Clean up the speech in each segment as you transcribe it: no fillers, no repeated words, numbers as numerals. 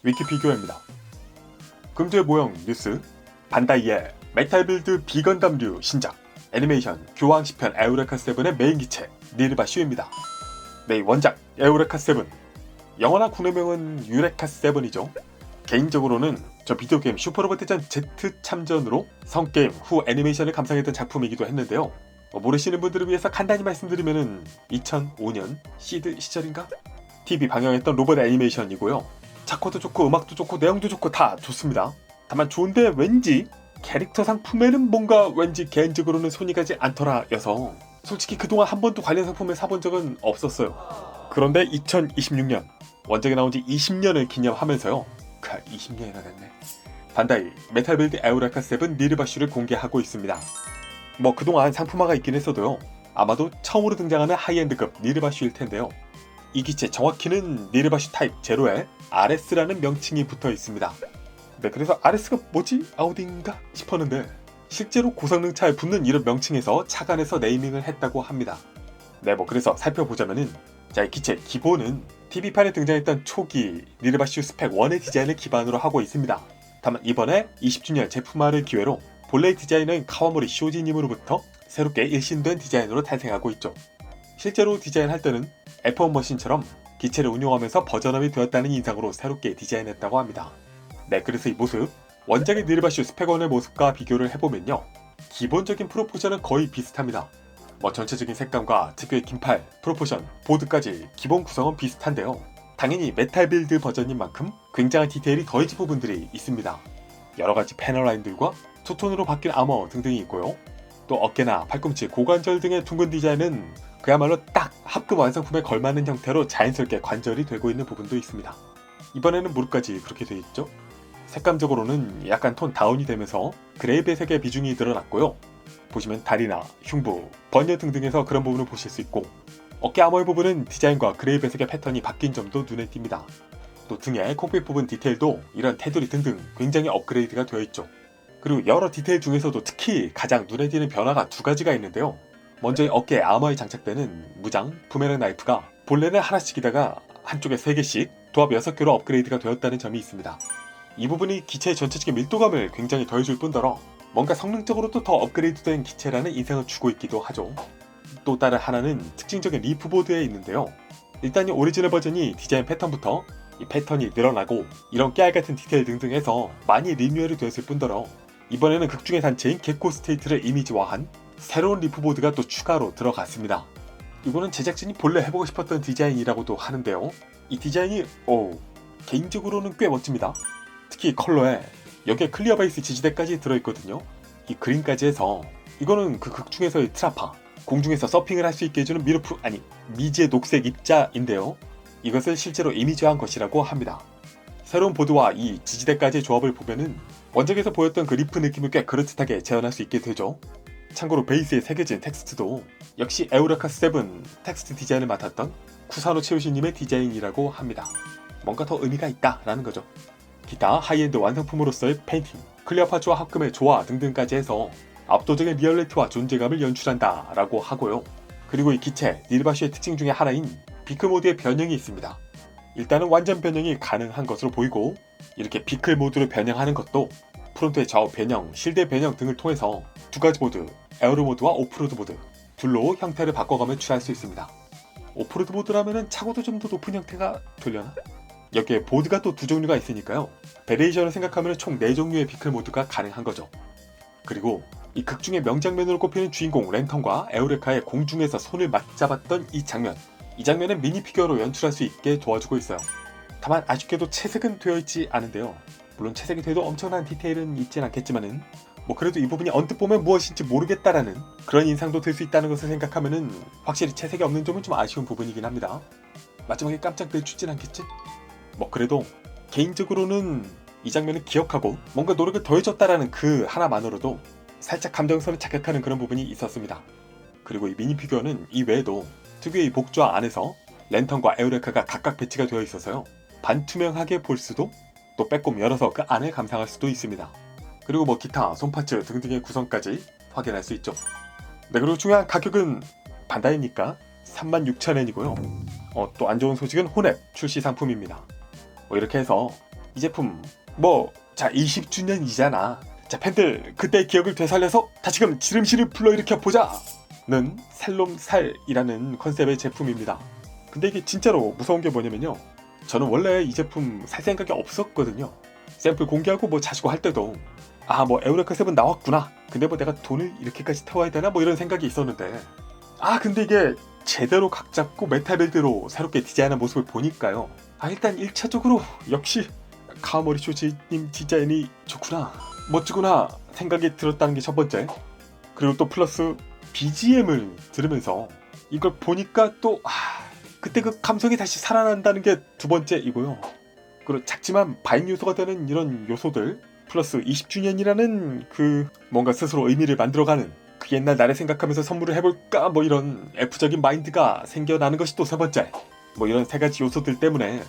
위키피디오입니다. 금주의 모형 뉴스, 반다이의 메탈빌드 비건담류 신작, 애니메이션 교황 시편 에우레카 7의 메인 기체 니르바 슈입니다. 네, 원작 에우레카 7, 영어나 국내명은 유레카 7이죠. 개인적으로는 저 비디오게임 슈퍼로봇 대전 Z 참전으로 성게임 후 애니메이션을 감상했던 작품이기도 했는데요. 모르시는 분들을 위해서 간단히 말씀드리면은 2005년 시드 시절인가? TV 방영했던 로봇 애니메이션이고요. 작화도 좋고 음악도 좋고 내용도 좋고 다 좋습니다. 다만 좋은데 왠지 캐릭터 상품에는 뭔가 왠지 개인적으로는 손이 가지 않더라 여서 솔직히 그동안 한 번도 관련 상품을 사본 적은 없었어요. 그런데 2026년 원작이 나온 지 20년을 기념하면서요. 20년이나 됐네. 반다이 메탈빌드 에우레카 7 니르바슈를 공개하고 있습니다. 그동안 상품화가 있긴 했어도요. 아마도 처음으로 등장하는 하이엔드급 니르바슈일 텐데요. 이 기체 정확히는 니르바슈 타입 제로에 RS라는 명칭이 붙어 있습니다. 네, 그래서 RS가 뭐지? 어딘가 싶었는데 실제로 고성능 차에 붙는 이런 명칭에서 착안해서 네이밍을 했다고 합니다. 네, 그래서 살펴보자면은 이 기체 기본은 TV판에 등장했던 초기 니르바슈 스펙 1의 디자인을 기반으로 하고 있습니다. 다만 이번에 20주년 제품화를 기회로 본래 디자인은 카와모리 쇼지님으로부터 새롭게 일신된 디자인으로 탄생하고 있죠. 실제로 디자인할 때는 F1 머신처럼 기체를 운용하면서 버전업이 되었다는 인상으로 새롭게 디자인했다고 합니다. 네, 그래서 이 모습, 원작의 니르바슈 스펙 1의 모습과 비교를 해보면요. 기본적인 프로포션은 거의 비슷합니다. 전체적인 색감과 특유의 긴팔, 프로포션, 보드까지 기본 구성은 비슷한데요. 당연히 메탈 빌드 버전인 만큼 굉장한 디테일이 더해진 부분들이 있습니다. 여러가지 패널 라인들과 투톤으로 바뀐 아머 등등이 있고요. 또 어깨나 팔꿈치, 고관절 등의 둥근 디자인은 그야말로 딱 합금 완성품에 걸맞는 형태로 자연스럽게 관절이 되고 있는 부분도 있습니다. 이번에는 무릎까지 그렇게 되어 있죠. 색감적으로는 약간 톤 다운이 되면서 그레이 배색의 비중이 늘어났고요. 보시면 다리나 흉부, 번녀 등등에서 그런 부분을 보실 수 있고 어깨 아머의 부분은 디자인과 그레이 배색의 패턴이 바뀐 점도 눈에 띕니다. 또 등의 콕핏 부분 디테일도 이런 테두리 등등 굉장히 업그레이드가 되어 있죠. 그리고 여러 디테일 중에서도 특히 가장 눈에 띄는 변화가 두 가지가 있는데요. 먼저 어깨 아머에 장착되는 무장, 부메랑 나이프가 본래는 하나씩이다가 한쪽에 3개씩 도합 6개로 업그레이드가 되었다는 점이 있습니다. 이 부분이 기체의 전체적인 밀도감을 굉장히 더해줄 뿐더러 뭔가 성능적으로도 더 업그레이드된 기체라는 인상을 주고 있기도 하죠. 또 다른 하나는 특징적인 리프보드에 있는데요. 일단 이 오리지널 버전이 디자인 패턴부터 이 패턴이 늘어나고 이런 깨알같은 디테일 등등해서 많이 리뉴얼이 되었을 뿐더러 이번에는 극중의 단체인 개코 스테이트를 이미지화한 새로운 리프보드가 또 추가로 들어갔습니다. 이거는 제작진이 본래 해보고 싶었던 디자인이라고도 하는데요. 이 디자인이 개인적으로는 꽤 멋집니다. 특히 컬러에 여기에 클리어 베이스 지지대까지 들어있거든요. 이 그린까지 해서 이거는 그 극중에서의 트라파, 공중에서 서핑을 할 수 있게 해주는 미지의 녹색 입자인데요. 이것을 실제로 이미지화한 것이라고 합니다. 새로운 보드와 이 지지대까지의 조합을 보면은 원작에서 보였던 그 리프 느낌을 꽤 그럴듯하게 재현할 수 있게 되죠. 참고로 베이스에 새겨진 텍스트도 역시 에우레카 7 텍스트 디자인을 맡았던 쿠사노 치요시님의 디자인이라고 합니다. 뭔가 더 의미가 있다라는 거죠. 기타 하이엔드 완성품으로서의 페인팅, 클리어파츠와 합금의 조화 등등까지 해서 압도적인 리얼리티와 존재감을 연출한다 라고 하고요. 그리고 이 기체 니르바슈의 특징 중에 하나인 비클 모드의 변형이 있습니다. 일단은 완전 변형이 가능한 것으로 보이고 이렇게 비클 모드로 변형하는 것도 프론트의 좌우 변형, 실드 변형 등을 통해서 두 가지 모드, 에어로 모드와 오프로드 모드 둘로 형태를 바꿔가며 취할 수 있습니다. 오프로드 모드라면은 차고도 좀 더 높은 형태가 되려나? 여기에 보드가 또 두 종류가 있으니까요. 베레이션을 생각하면 총 4종류의 비클 모드가 가능한 거죠. 그리고 이 극중의 명장면으로 꼽히는 주인공 랜턴과 에우레카의 공중에서 손을 맞잡았던 이 장면은 미니피규어로 연출할 수 있게 도와주고 있어요. 다만 아쉽게도 채색은 되어 있지 않은데요. 물론 채색이 돼도 엄청난 디테일은 있진 않겠지만은 그래도 이 부분이 언뜻 보면 무엇인지 모르겠다라는 그런 인상도 들 수 있다는 것을 생각하면은 확실히 채색이 없는 점은 좀 아쉬운 부분이긴 합니다. 마지막에 깜짝 내주진 않겠지? 그래도 개인적으로는 이 장면을 기억하고 뭔가 노력을 더해줬다라는 그 하나만으로도 살짝 감정선을 착각하는 그런 부분이 있었습니다. 그리고 이 미니피규어는 이 외에도 특유의 복좌 안에서 랜턴과 에우레카가 각각 배치가 되어 있어서요. 반투명하게 볼 수도 또 빼꼼 열어서 그 안을 감상할 수도 있습니다. 그리고 기타, 손파츠 등등의 구성까지 확인할 수 있죠. 네, 그리고 중요한 가격은 반다이니까 36,000엔이고요. 또 안 좋은 소식은 혼앱 출시 상품입니다. 이렇게 해서 이 제품 자 20주년이잖아. 자 팬들 그때 기억을 되살려서 다시금 지름신을 불러일으켜 보자는 살롬살이라는 컨셉의 제품입니다. 근데 이게 진짜로 무서운 게 뭐냐면요, 저는 원래 이 제품 살 생각이 없었거든요. 샘플 공개하고 자시고 할 때도 에우레카 7 나왔구나, 근데 내가 돈을 이렇게까지 태워야 되나 이런 생각이 있었는데, 근데 이게 제대로 각 잡고 메타빌드로 새롭게 디자인한 모습을 보니까요, 일단 1차적으로 역시 카와모리 쇼지님 디자인이 좋구나, 멋지구나 생각이 들었다는 게 첫 번째. 그리고 또 플러스 BGM을 들으면서 이걸 보니까 또 그때 그 감성이 다시 살아난다는 게 두 번째이고요. 그리고 작지만 바잉 요소가 되는 이런 요소들 플러스 20주년이라는 그 뭔가 스스로 의미를 만들어가는 그 옛날 나를 생각하면서 선물을 해볼까 이런 F적인 마인드가 생겨나는 것이 또 세 번째. 이런 세 가지 요소들 때문에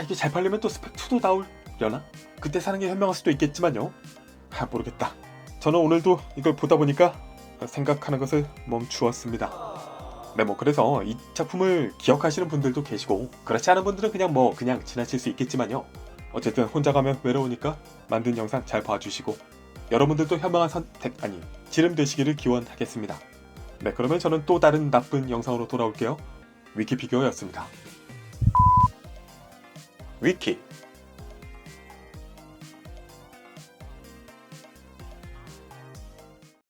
이게 잘 팔리면 또 스펙2도 나오려나? 그때 사는 게 현명할 수도 있겠지만요, 모르겠다. 저는 오늘도 이걸 보다 보니까 생각하는 것을 멈추었습니다. 네, 그래서 이 작품을 기억하시는 분들도 계시고, 그렇지 않은 분들은 그냥 지나칠 수 있겠지만요, 어쨌든 혼자 가면 외로우니까 만든 영상 잘 봐주시고 여러분들도 현명한 선택 지름 되시기를 기원하겠습니다. 네, 그러면 저는 또 다른 나쁜 영상으로 돌아올게요. 위키피규어였습니다. 위키